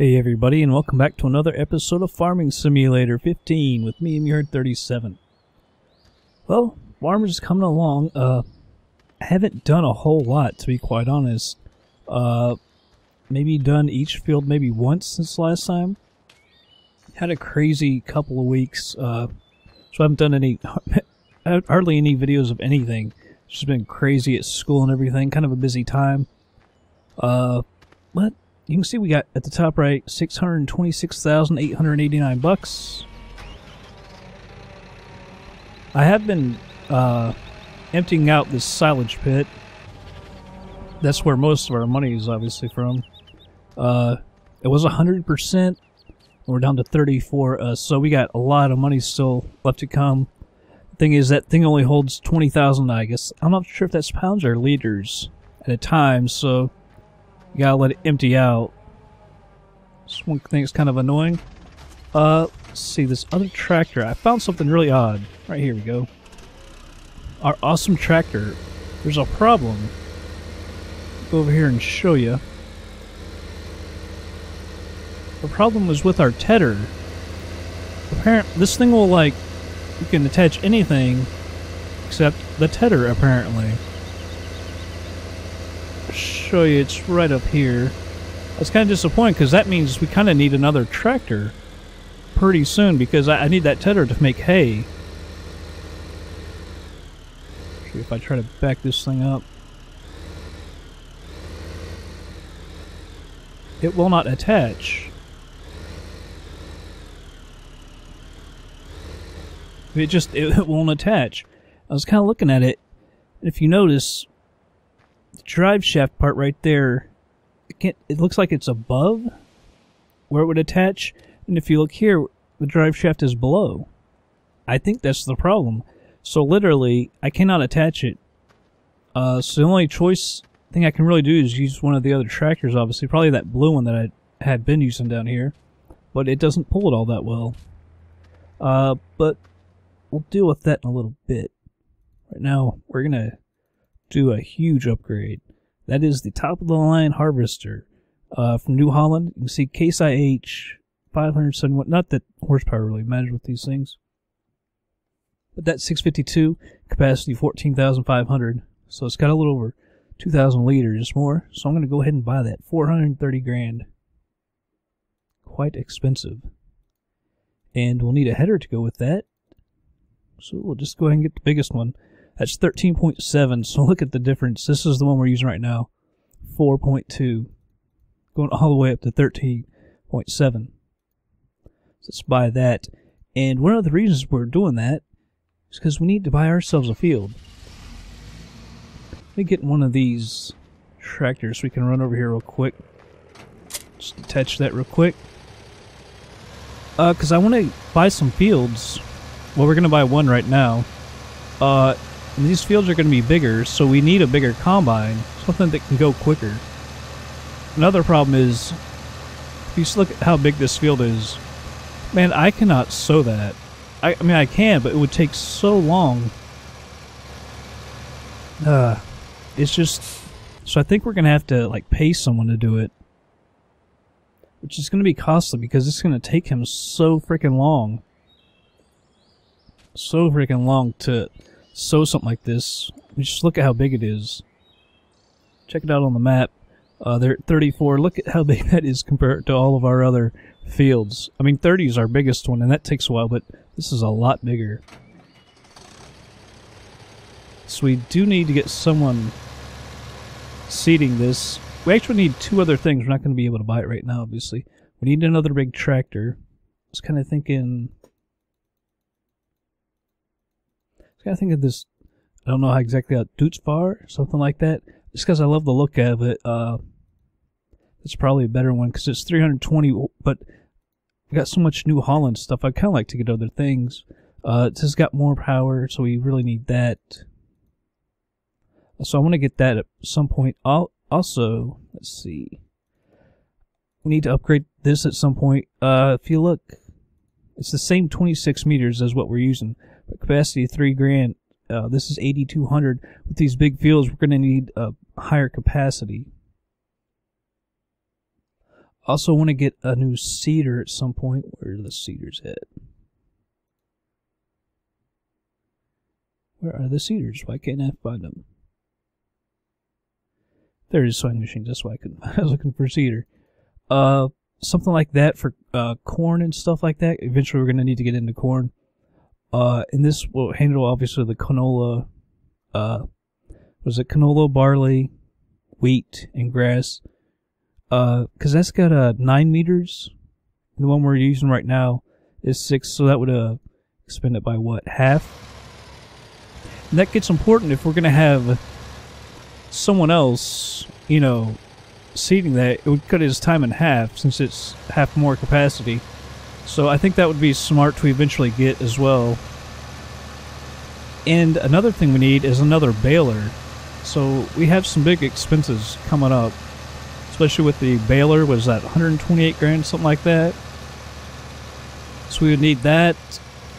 Hey everybody, and welcome back to another episode of Farming Simulator 15 with me, Mjord37. Well, farmers coming along. I haven't done a whole lot, to be quite honest. Maybe done each field maybe once since last time. Had a crazy couple of weeks, so I haven't done hardly any videos of anything. It's just been crazy at school and everything, kind of a busy time. But you can see we got at the top right $626,889. I have been emptying out this silage pit. That's where most of our money is obviously from. It was 100%. We're down to 34, so we got a lot of money still left to come. The thing is, that thing only holds 20,000, I guess. I'm not sure if that's pounds or liters at a time, so you gotta let it empty out. This one thing is kind of annoying. Let's see, this other tractor. I found something really odd. Right here we go. Our awesome tractor. There's a problem. Go over here and show you. The problem was with our tedder. Apparently, this thing will, like, you can attach anything except the tedder, apparently. Show you, it's right up here. That's kind of disappointing because that means we kind of need another tractor pretty soon because I need that tedder to make hay. See if I try to back this thing up. It will not attach. It won't attach. I was kind of looking at it, and if you notice, the drive shaft part right there, it looks like it's above where it would attach, and if you look here, the drive shaft is below. I think that's the problem. So literally, I cannot attach it. So the only thing I can really do is use one of the other tractors, obviously, probably that blue one that I had been using down here, but it doesn't pull it all that well. But we'll deal with that in a little bit. Right now, we're gonna do a huge upgrade. That is the top-of-the-line harvester from New Holland. You can see Case IH 571. Not that horsepower really matters with these things, but that's 652, capacity 14,500. So it's got a little over 2,000 liters more. So I'm going to go ahead and buy that. 430 grand. Quite expensive. And we'll need a header to go with that. So we'll just go ahead and get the biggest one. That's 13.7, so look at the difference. This is the one we're using right now. 4.2. Going all the way up to 13.7. So let's buy that. And one of the reasons we're doing that is because we need to buy ourselves a field. Let me get one of these tractors so we can run over here real quick. Just attach that real quick. Because I want to buy some fields. Well, we're going to buy one right now. And these fields are going to be bigger, so we need a bigger combine, something that can go quicker. Another problem is, if you just look at how big this field is, man, I cannot sow that. I mean, I can, but it would take so long. It's just, so I think we're going to have to, like, pay someone to do it. Which is going to be costly, because it's going to take him so freaking long. So freaking long to sow something like this. Just look at how big it is. Check it out on the map. They're at 34. Look at how big that is compared to all of our other fields. I mean, 30 is our biggest one, and that takes a while, but this is a lot bigger. So we do need to get someone seeding this. We actually need two other things. We're not going to be able to buy it right now, obviously. We need another big tractor. I was kind of thinking of this, I don't know how exactly, a Dutzfar, something like that. Just because I love the look of it. It's probably a better one because it's 320, but we got so much New Holland stuff. I'd kind of like to get other things. It just got more power, so we really need that. So I want to get that at some point. Also, let's see. We need to upgrade this at some point. If you look, it's the same 26 meters as what we're using. Capacity 3 grand. This is 8,200. With these big fields, we're going to need a higher capacity. Also want to get a new seeder at some point. Where are the seeders at? Where are the seeders? Why can't I find them? There is sewing machines. That's why I was looking for cedar. Something like that for corn and stuff like that. Eventually, we're gonna need to get into corn. And this will handle obviously the canola. Was it canola, barley, wheat, and grass? Because that's got 9 meters. And the one we're using right now is 6, so that would expand it by what, half? And that gets important if we're gonna have someone else, you know, seeding that. It would cut his time in half since it's half more capacity. So I think that would be smart to eventually get as well. And another thing we need is another baler. So we have some big expenses coming up, especially with the baler. Was that 128 grand, something like that? So we would need that.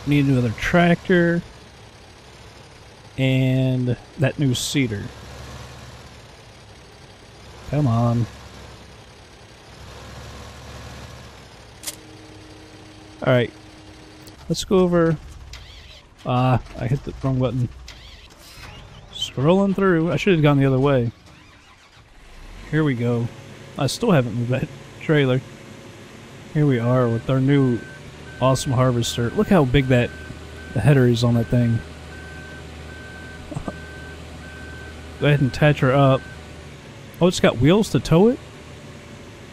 Need another tractor and that new seeder. Come on. Alright. Let's go over... I hit the wrong button. Scrolling through. I should have gone the other way. Here we go. I still haven't moved that trailer. Here we are with our new awesome harvester. Look how big the header is on that thing. Go ahead and attach her up. Oh, it's got wheels to tow it?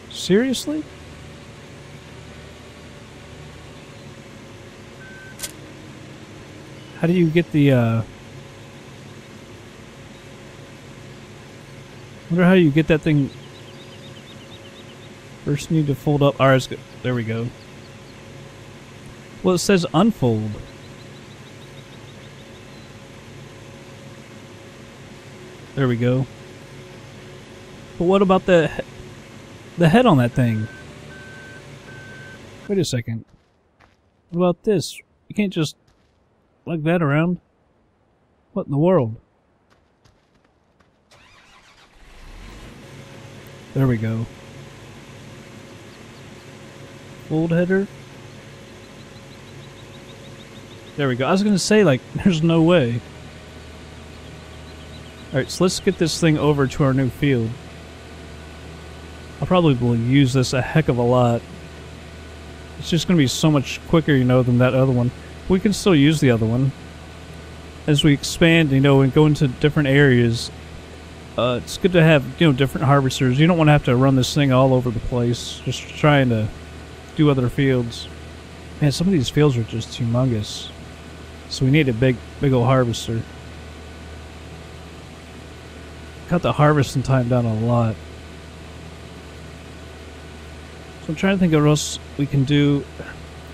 Seriously? How do you get the, wonder how you get that thing. First need to fold up. Alright, there we go. Well, it says unfold. There we go. But what about the head on that thing? Wait a second. What about this? You can't just lug that around. What in the world? There we go. Fold header. There we go. I was gonna say, like, there's no way. Alright, so let's get this thing over to our new field. I'll probably will use this a heck of a lot. It's just gonna be so much quicker, you know, than that other one. We can still use the other one. As we expand, you know, and go into different areas, it's good to have, you know, different harvesters. You don't want to have to run this thing all over the place, just trying to do other fields. Man, some of these fields are just humongous. So we need a big old harvester. Cut the harvesting time down a lot. So I'm trying to think of what else we can do.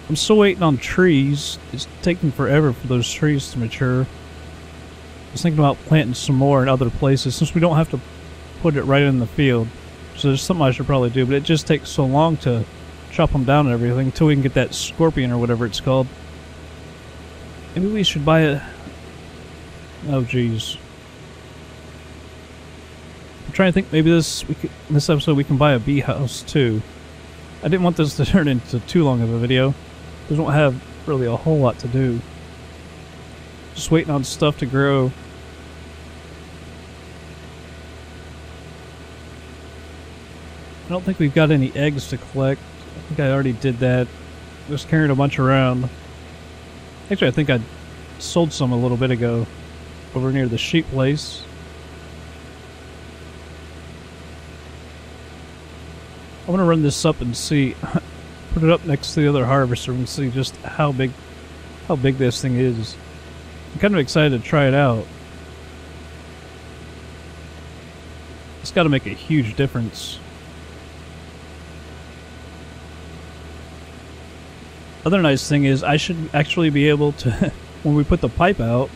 I'm still waiting on trees. It's taking forever for those trees to mature. I was thinking about planting some more in other places since we don't have to put it right in the field. So there's something I should probably do, but it just takes so long to chop them down and everything until we can get that scorpion or whatever it's called. Maybe we should buy a... Oh, jeez. I'm trying to think, maybe in this episode we can buy a bee house too. I didn't want this to turn into too long of a video. We don't have really a whole lot to do. Just waiting on stuff to grow. I don't think we've got any eggs to collect. I think I already did that. Just carrying a bunch around. Actually, I think I sold some a little bit ago over near the sheep place. I want to run this up and see, put it up next to the other harvester and see just how big this thing is. I'm kind of excited to try it out. It's got to make a huge difference. Other nice thing is I should actually be able to, when we put the pipe out,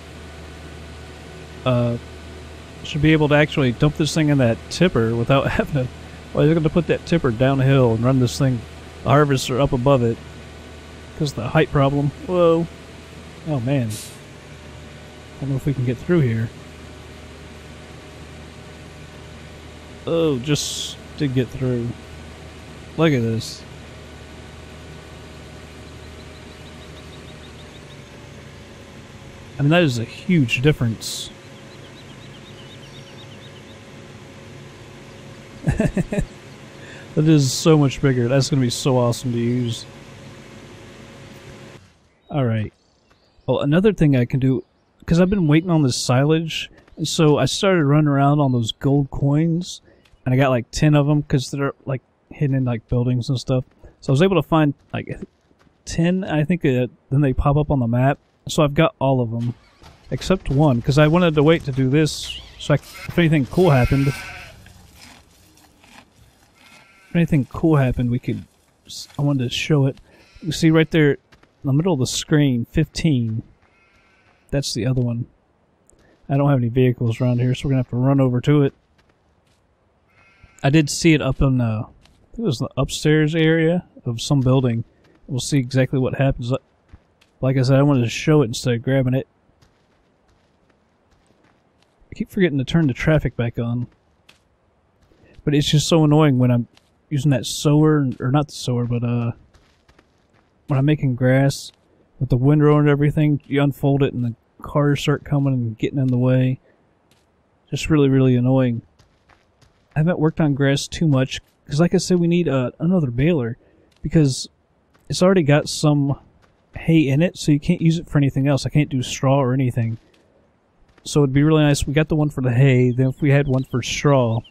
should be able to actually dump this thing in that tipper without having to. Well, they're going to put that tipper downhill and run this thing, the harvester, up above it. Because of the height problem. Whoa. Oh, man. I don't know if we can get through here. Oh, just did get through. Look at this. I mean, that is a huge difference. That is so much bigger. That's going to be so awesome to use. Alright. Well, another thing I can do, because I've been waiting on this silage, and so I started running around on those gold coins, and I got like 10 of them, because they're like hidden in like buildings and stuff. So I was able to find like 10, I think, then they pop up on the map. So I've got all of them, except one, because I wanted to wait to do this, so if anything cool happened, we could, I wanted to show it. You see right there, in the middle of the screen, 15. That's the other one. I don't have any vehicles around here, so we're going to have to run over to it. I did see it up in, I think it was the upstairs area of some building. We'll see exactly what happens. Like I said, I wanted to show it instead of grabbing it. I keep forgetting to turn the traffic back on. But it's just so annoying when I'm using that sower, or not the sower, but when I'm making grass with the windrow and everything, you unfold it and the cars start coming and getting in the way. Just really, really annoying. I haven't worked on grass too much, because like I said, we need another baler, because it's already got some hay in it, so you can't use it for anything else. I can't do straw or anything. So it'd be really nice. We got the one for the hay, then if we had one for straw,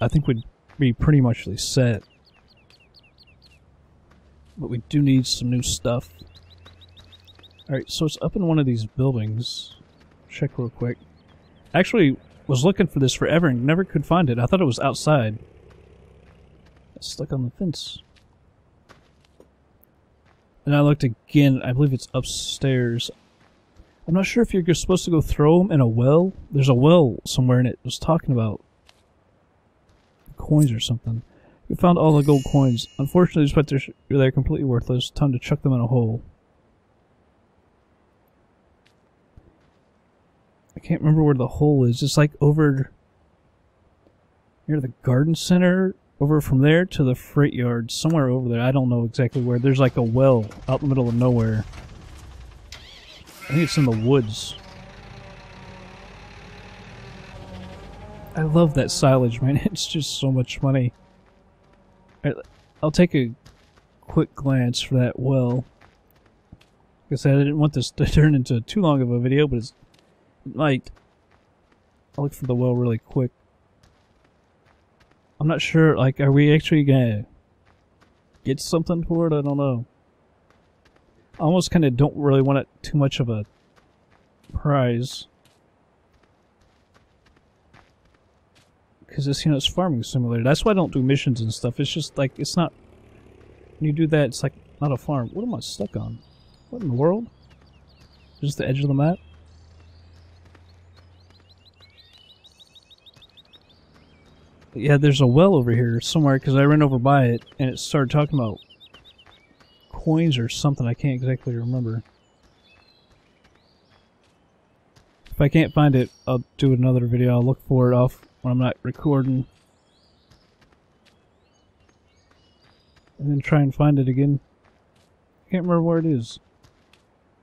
I think we'd be pretty much set. But we do need some new stuff. Alright, so it's up in one of these buildings. Check real quick. Actually, was looking for this forever and never could find it. I thought it was outside. It's stuck on the fence. And I looked again. I believe it's upstairs. I'm not sure if you're supposed to go throw them in a well. There's a well somewhere in it. It was talking about coins or something. We found all the gold coins. Unfortunately, but they're completely worthless. Time to chuck them in a hole. I can't remember where the hole is. It's like over near the garden center. Over from there to the freight yard. Somewhere over there. I don't know exactly where. There's like a well out in the middle of nowhere. I think it's in the woods. I love that silage, man. It's just so much money. I'll take a quick glance for that well. Like I said, I didn't want this to turn into too long of a video, but it might. I'll look for the well really quick. I'm not sure, like, are we actually gonna get something for it? I don't know. I almost kind of don't really want it too much of a prize. Because it's, you know, it's farming simulator. That's why I don't do missions and stuff. It's just like, it's not, when you do that, it's like not a farm. What am I stuck on? What in the world? Just the edge of the map? Yeah, there's a well over here somewhere, because I ran over by it, and it started talking about coins or something. I can't exactly remember. If I can't find it, I'll do another video. I'll look for it off when I'm not recording. And then try and find it again. I can't remember where it is.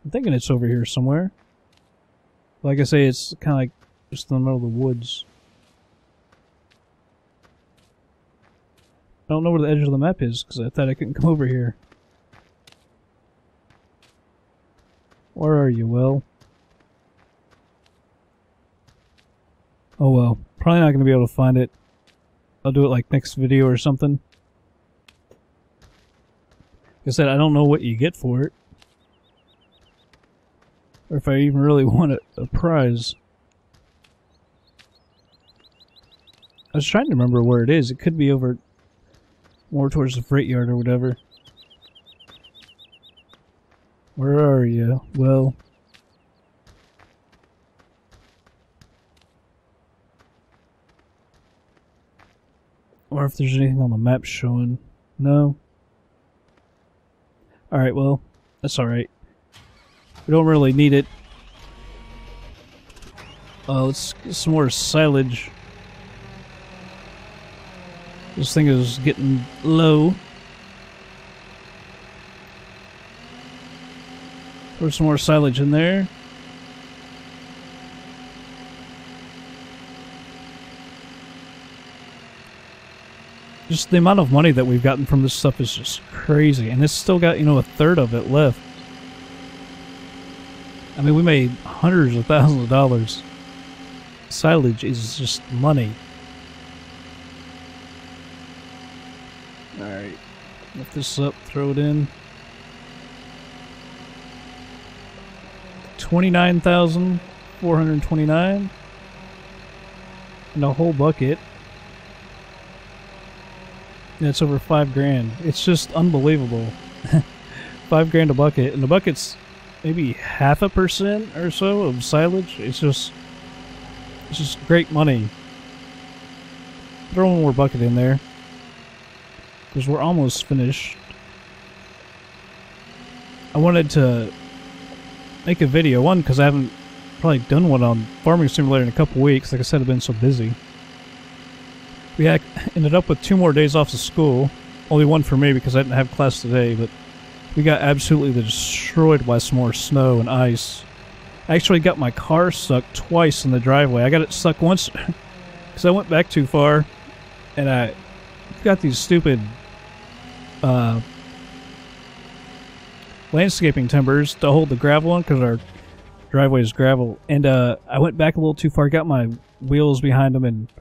I'm thinking it's over here somewhere. Like I say, it's kind of like just in the middle of the woods. I don't know where the edge of the map is, because I thought I couldn't come over here. Where are you, Will? Oh well. Probably not going to be able to find it. I'll do it like next video or something. Like I said, I don't know what you get for it. Or if I even really want a prize. I was trying to remember where it is. It could be over more towards the freight yard or whatever. Where are you? Well, or if there's anything on the map showing. No. Alright, well, that's alright. We don't really need it. Let's get some more silage. This thing is getting low. Throw some more silage in there. Just the amount of money that we've gotten from this stuff is just crazy. And it's still got, you know, a third of it left. I mean, we made hundreds of thousands of dollars. Silage is just money. Alright. Lift this up, throw it in. 29,429. And a whole bucket. And it's over $5,000. It's just unbelievable. $5,000 a bucket, and the bucket's maybe 0.5% or so of silage. It's just great money. Throw one more bucket in there, because we're almost finished. I wanted to make a video, one, because I haven't probably done one on Farming Simulator in a couple weeks. Like I said, I've been so busy. We ended up with 2 more days off of school. Only one for me because I didn't have class today, but we got absolutely destroyed by some more snow and ice. I actually got my car stuck twice in the driveway. I got it stuck once because I went back too far, and I got these stupid landscaping timbers to hold the gravel on because our driveway is gravel. And I went back a little too far, got my wheels behind them, and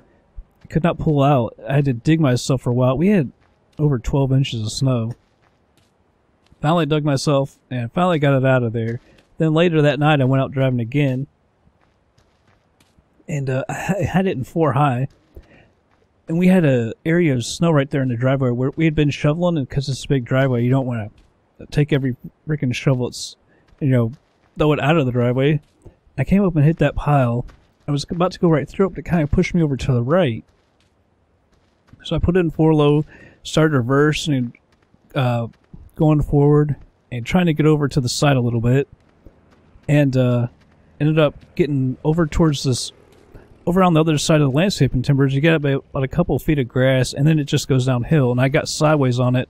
could not pull out. I had to dig myself for a while. We had over 12 inches of snow. Finally dug myself and finally got it out of there. Then later that night I went out driving again, and I had it in 4 high, and we had a area of snow right there in the driveway where we had been shoveling, and because it's a big driveway, you don't want to take every freaking shovel, it's, you know, throw it out of the driveway. I came up and hit that pile. I was about to go right through it, but it kind of pushed me over to the right. So I put it in 4 low, started reverse, and going forward, and trying to get over to the side a little bit. And ended up getting over towards this, over on the other side of the landscaping timbers. You get about a couple of feet of grass, and then it just goes downhill. And I got sideways on it.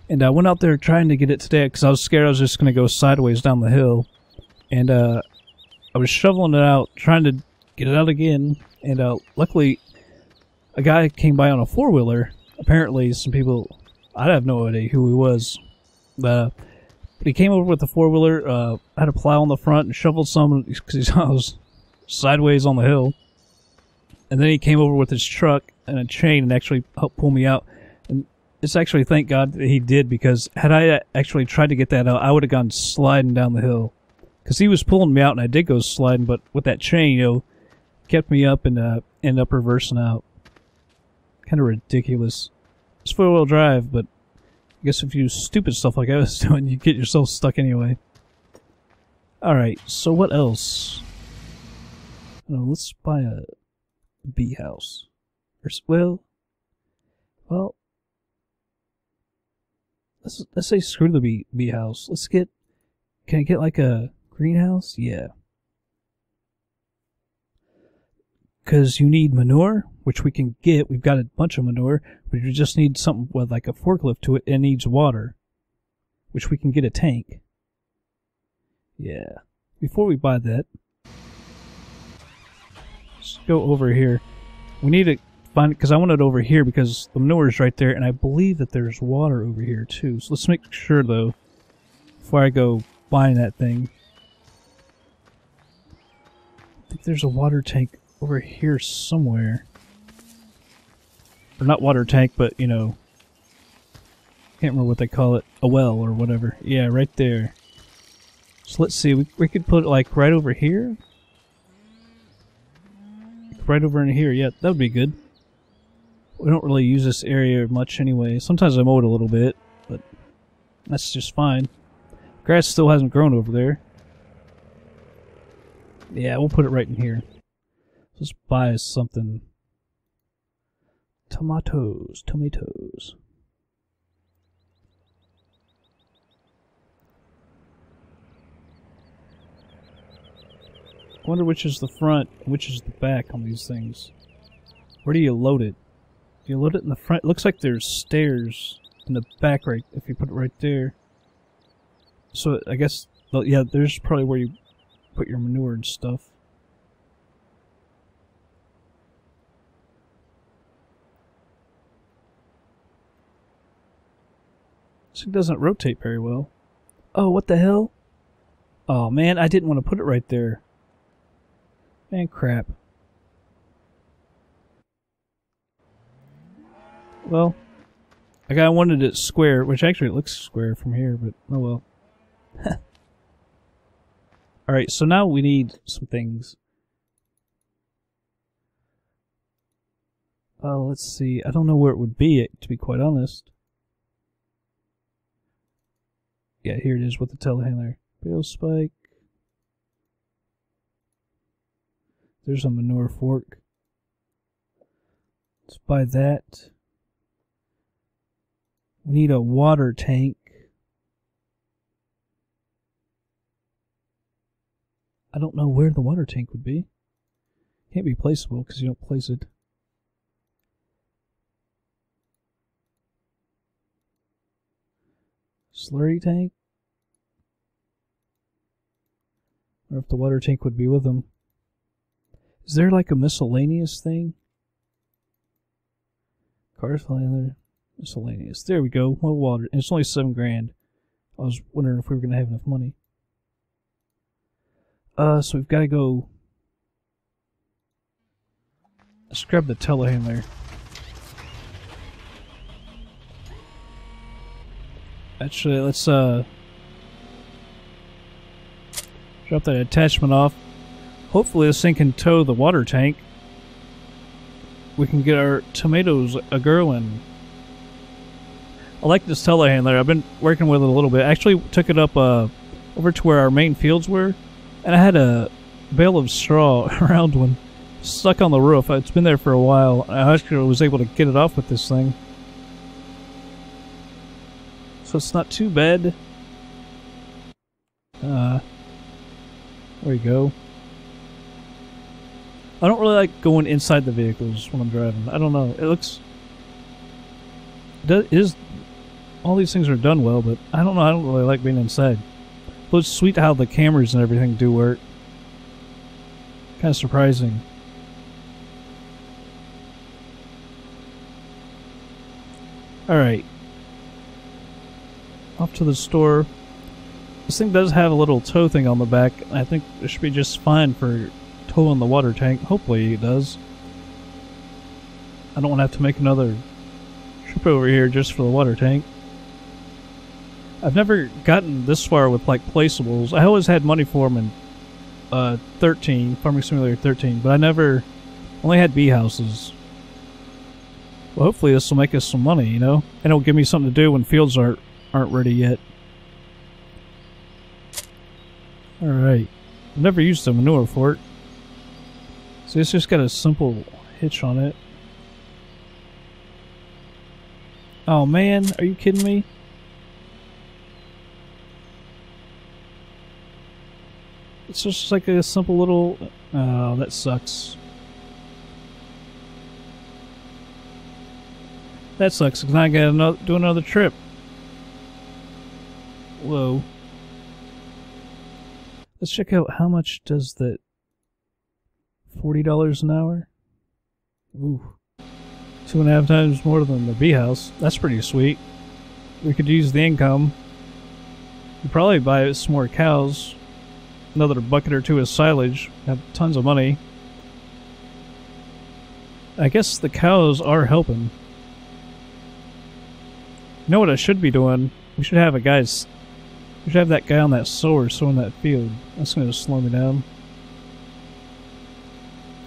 And I went out there trying to get it today because I was scared I was just going to go sideways down the hill. And I was shoveling it out, trying to get it out again. And luckily, a guy came by on a 4-wheeler. Apparently, some people, I have no idea who he was. But he came over with the 4-wheeler, had a plow on the front and shoveled some because he saw I was sideways on the hill. And then he came over with his truck and a chain and actually helped pull me out. And it's actually, thank God that he did, because had I actually tried to get that out, I would have gone sliding down the hill. Because he was pulling me out and I did go sliding, but with that chain, you know, kept me up and ended up reversing out. Kind of ridiculous. It's 4-wheel drive, but I guess if you do stupid stuff like I was doing, you get yourself stuck anyway. Alright, so what else? Let's buy a bee house. Well, let's say screw the bee house. Can I get like a greenhouse? Yeah. Because you need manure, which we can get. We've got a bunch of manure, but you just need something with like a forklift to it, and needs water, which we can get a tank. Yeah. Before we buy that, let's go over here. We need to find it, because I want it over here because the manure is right there, and I believe that there's water over here too. So let's make sure, though, before I go buying that thing. I think there's a water tank over here somewhere. Or not water tank, but, you know, can't remember what they call it. A well or whatever. Yeah, right there. So let's see, we could put it like right over here. Right over in here, yeah, that would be good. We don't really use this area much anyway. Sometimes I mow it a little bit, but that's just fine. Grass still hasn't grown over there. Yeah, we'll put it right in here. Let's buy something. Tomatoes. I wonder which is the front and which is the back on these things. Where do you load it? Do you load it in the front? It looks like there's stairs in the back, right? If you put it right there. So I guess But yeah, there's probably where you put your manure and stuff. This thing doesn't rotate very well. Oh, what the hell? Oh man, I didn't want to put it right there. Man, crap. Well, I kinda wanted it square, which actually it looks square from here, but oh well. Alright, so now we need some things. Let's see. I don't know where it would be, to be quite honest. Yeah, here it is with the telehandler. Bale spike. There's a manure fork. Let's buy that. We need a water tank. I don't know where the water tank would be. Can't be placeable because you don't place it. Slurry tank? I wonder if the water tank would be with them. Is there like a miscellaneous thing? Cars flying there. Miscellaneous. There we go. Well, water. And it's only $7 grand. I was wondering if we were going to have enough money. So we've got to go. Let's grab the telehandler. Actually, let's drop that attachment off. Hopefully this thing can tow the water tank. We can get our tomatoes a-growing. I like this telehandler. I've been working with it a little bit. I actually took it up over to where our main fields were, and I had a bale of straw around one stuck on the roof. It's been there for a while. I actually was able to get it off with this thing. So it's not too bad. There we go. I don't really like going inside the vehicles when I'm driving. I don't know. It looks... all these things are done well, but I don't know. I don't really like being inside. But it's sweet how the cameras and everything do work. Kind of surprising. Alright. Off to the store. This thing does have a little tow thing on the back. I think it should be just fine for towing the water tank. Hopefully it does. I don't want to have to make another trip over here just for the water tank. I've never gotten this far with like placeables. I always had money for them in 13, Farming Simulator 13, but I never only had bee houses. Well, hopefully this will make us some money, you know? And it'll give me something to do when fields aren't ready yet. Alright. I've never used a manure fork. So it's just got a simple hitch on it. Oh man, are you kidding me? It's just like a simple little... Oh, that sucks. That sucks, because now I gotta do another trip. Whoa. Let's check out how much does that... $40 an hour? Ooh. 2.5 times more than the bee house. That's pretty sweet. We could use the income. We'd probably buy some more cows. Another bucket or two of silage. Have tons of money. I guess the cows are helping. You know what I should be doing? We should have we should have that guy on that sower sowing that field. That's going to slow me down.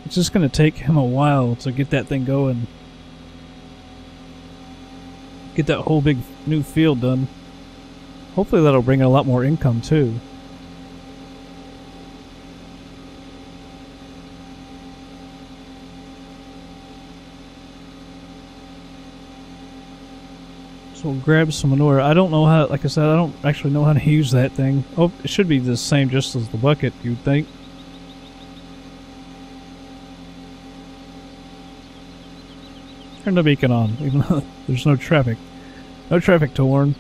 It's just going to take him a while to get that thing going. Get that whole big new field done. Hopefully that'll bring in a lot more income too. So we'll grab some manure. I don't know how, like I said, I don't actually know how to use that thing. Oh, it should be the same just as the bucket, you'd think. Turn the beacon on, even though there's no traffic. No traffic to warn.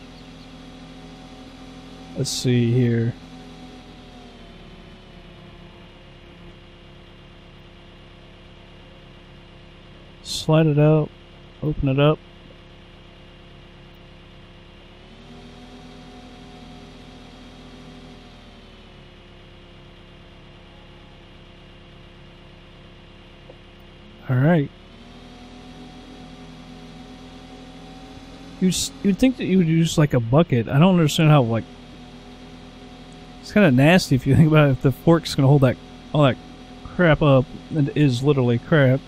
Let's see here. slide it out, open it up. Alright. You'd think that you would use like a bucket. I don't understand how, like, it's kind of nasty if you think about it, if the fork's gonna hold that all that crap up. And it is literally crap.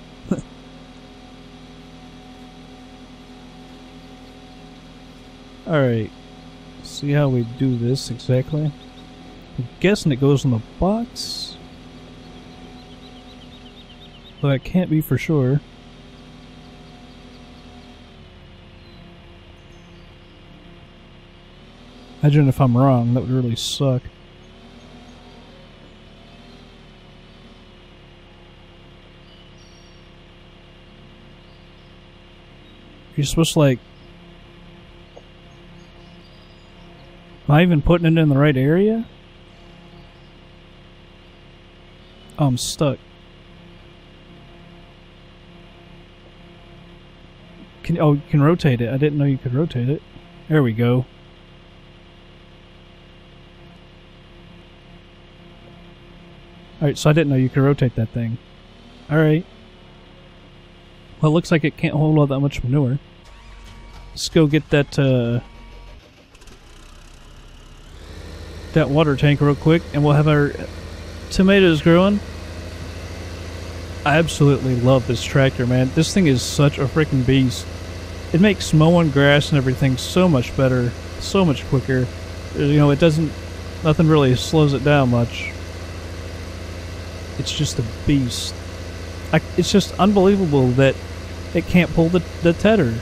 Alright. See how we do this exactly. I'm guessing it goes in the box. But I can't be for sure. Imagine if I'm wrong, that would really suck. You're supposed to, like... Am I even putting it in the right area? Oh, I'm stuck. Oh, you can rotate it. I didn't know you could rotate it. There we go. Alright, so I didn't know you could rotate that thing. Alright. Well, it looks like it can't hold all that much manure. Let's go get that, that water tank real quick, and we'll have our tomatoes growing. I absolutely love this tractor, man. This thing is such a freaking beast. It makes mowing grass and everything so much better, so much quicker. You know, it doesn't... Nothing really slows it down much. It's just a beast. It's just unbelievable that it can't pull the tedder.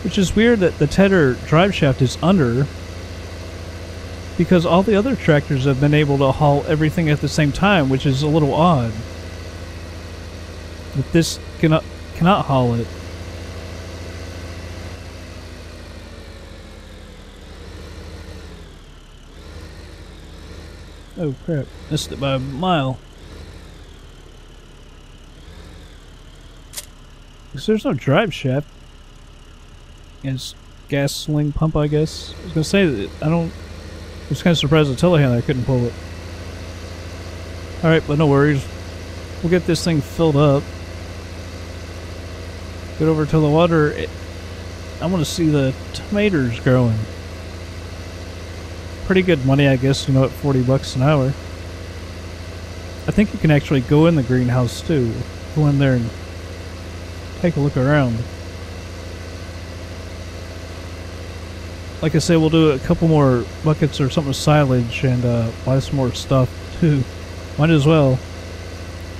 Which is weird that the tedder drive shaft is under, because all the other tractors have been able to haul everything at the same time, which is a little odd. But this cannot haul it. Oh crap, missed it by a mile. Because there's no drive shaft. It's gas sling pump, I guess. I was gonna say that I was kind of surprised the telehandler couldn't pull it. Alright, but no worries. We'll get this thing filled up. Get over to the water. I want to see the tomatoes growing. Pretty good money, I guess, you know, at 40 bucks an hour. I think you can actually go in the greenhouse too. Go in there and take a look around. Like I say, we'll do a couple more buckets or something of silage and buy some more stuff too. Might as well.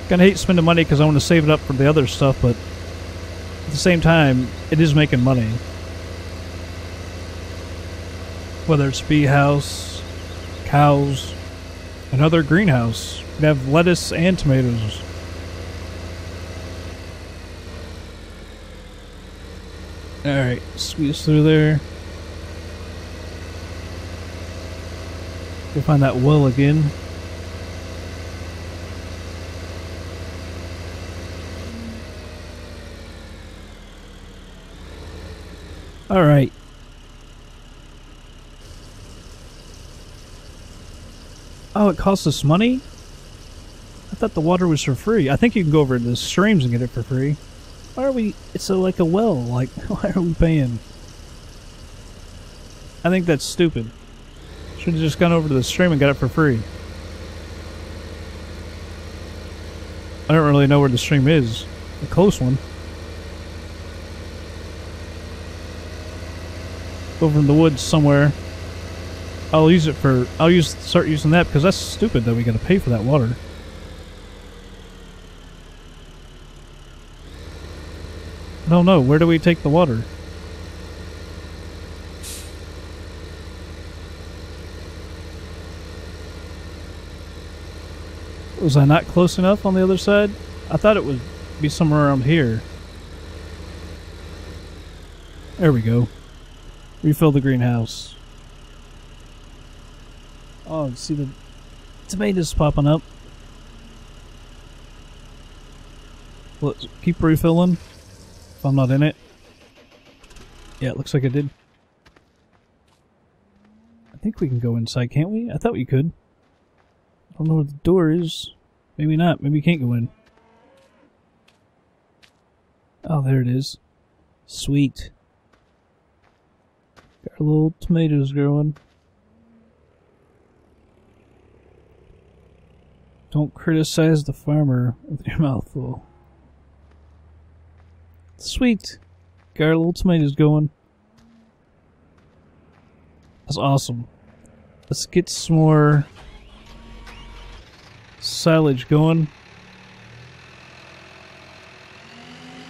Kinda hate spending money because I want to save it up for the other stuff, but at the same time, it is making money. Whether it's bee house, cows, another greenhouse. You can have lettuce and tomatoes. Alright, squeeze through there. Go find that well again. Alright. Oh, it costs us money? I thought the water was for free. I think you can go over to the streams and get it for free. Why are we... It's like a well. Like, why are we paying? I think that's stupid. Should have just gone over to the stream and got it for free. I don't really know where the stream is. A close one. Over in the woods somewhere. I'll start using that because that's stupid that we gotta pay for that water. I don't know, where do we take the water? Was I not close enough on the other side? I thought it would be somewhere around here. There we go. Refill the greenhouse. Oh, see the tomatoes popping up. Let's keep refilling. if I'm not in it. Yeah, it looks like I did. I think we can go inside, can't we? I thought we could. I don't know where the door is. Maybe not. Maybe we can't go in. Oh, there it is. Sweet. Got our little tomatoes growing. Don't criticize the farmer with your mouth full. Sweet. Got our little tomatoes going. That's awesome. Let's get some more silage going.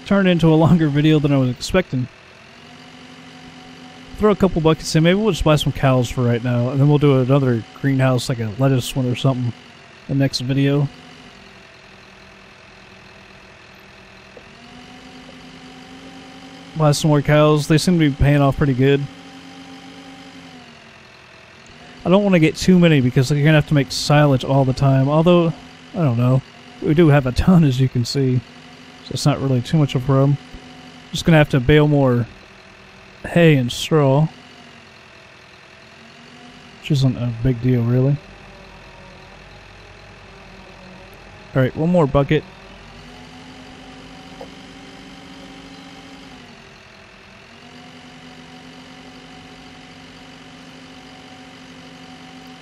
Turned into a longer video than I was expecting. Throw a couple buckets in. Maybe we'll just buy some cows for right now, and then we'll do another greenhouse, like a lettuce one or something, in the next video. Buy some more cows. They seem to be paying off pretty good. I don't want to get too many because you're going to have to make silage all the time. Although, I don't know. We do have a ton, as you can see. So it's not really too much of a problem. Just going to have to bale more hay and straw. Which isn't a big deal, really. Alright, one more bucket.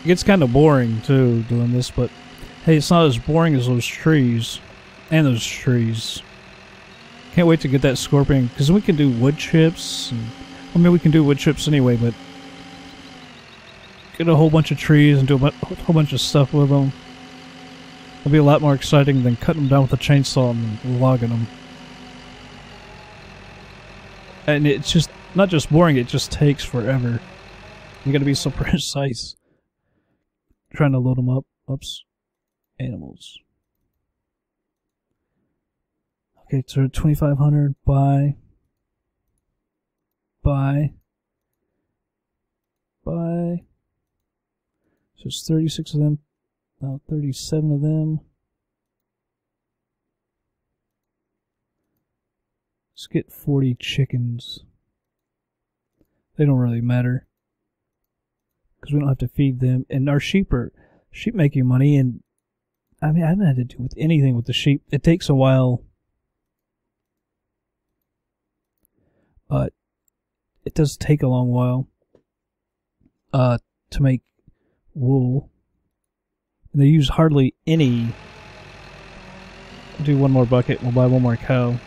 It gets kind of boring, too, doing this, but hey, it's not as boring as those trees. And those trees. Can't wait to get that scorpion, because we can do wood chips. And, I mean, we can do wood chips anyway, but get a whole bunch of trees and do a whole bunch of stuff with them. It'll be a lot more exciting than cutting them down with a chainsaw and logging them. And it's just not just boring, it just takes forever. You gotta be so precise. Trying to load them up. Oops. Animals. Okay, so 2,500. Buy. So it's 36 of them. Now 37 of them. Let's get 40 chickens. They don't really matter, because we don't have to feed them. And our sheep are making money, and I mean, I haven't had to do with anything with the sheep. It takes a while. It does take a long while to make wool. And they use hardly any. I'll do one more bucket. We'll buy one more cow.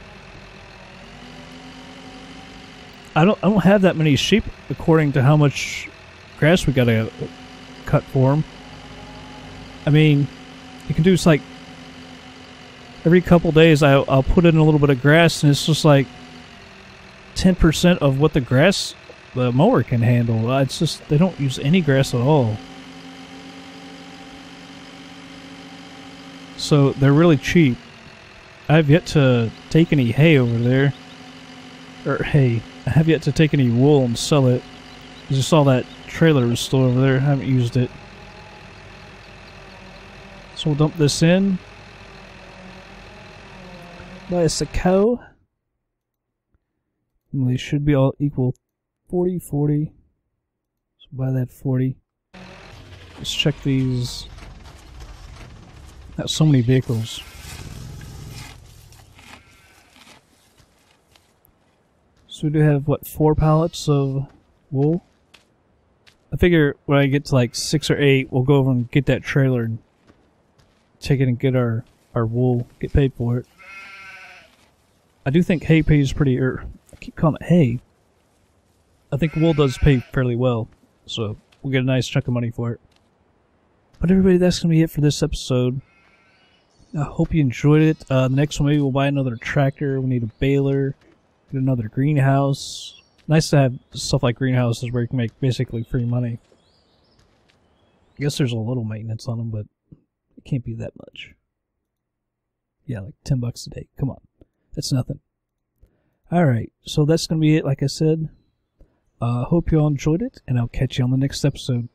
I don't have that many sheep according to how much grass we gotta cut for them. I mean, you can do like every couple days I'll put in a little bit of grass, and it's just like 10% of what the mower can handle. It's just, they don't use any grass at all. So they're really cheap. I've yet to take any hay over there. Or hay. I have yet to take any wool and sell it. I just saw that trailer was still over there. I haven't used it. So we'll dump this in. Buy us a cow. And they should be all equal. 40, 40. So buy that 40. Let's check these. That's so many vehicles. So we do have, what, 4 pallets of wool? I figure when I get to like 6 or 8, we'll go over and get that trailer and take it and get our wool, get paid for it. I do think hay pays pretty, I keep calling it hay. I think wool does pay fairly well, so we'll get a nice chunk of money for it. But everybody, that's going to be it for this episode. I hope you enjoyed it. The next one, maybe we'll buy another tractor. We need a baler. Get another greenhouse. Nice to have stuff like greenhouses where you can make basically free money. I guess there's a little maintenance on them, but it can't be that much. Yeah, like $10 a day. Come on. That's nothing. Alright, so that's going to be it, like I said. Hope you all enjoyed it, and I'll catch you on the next episode.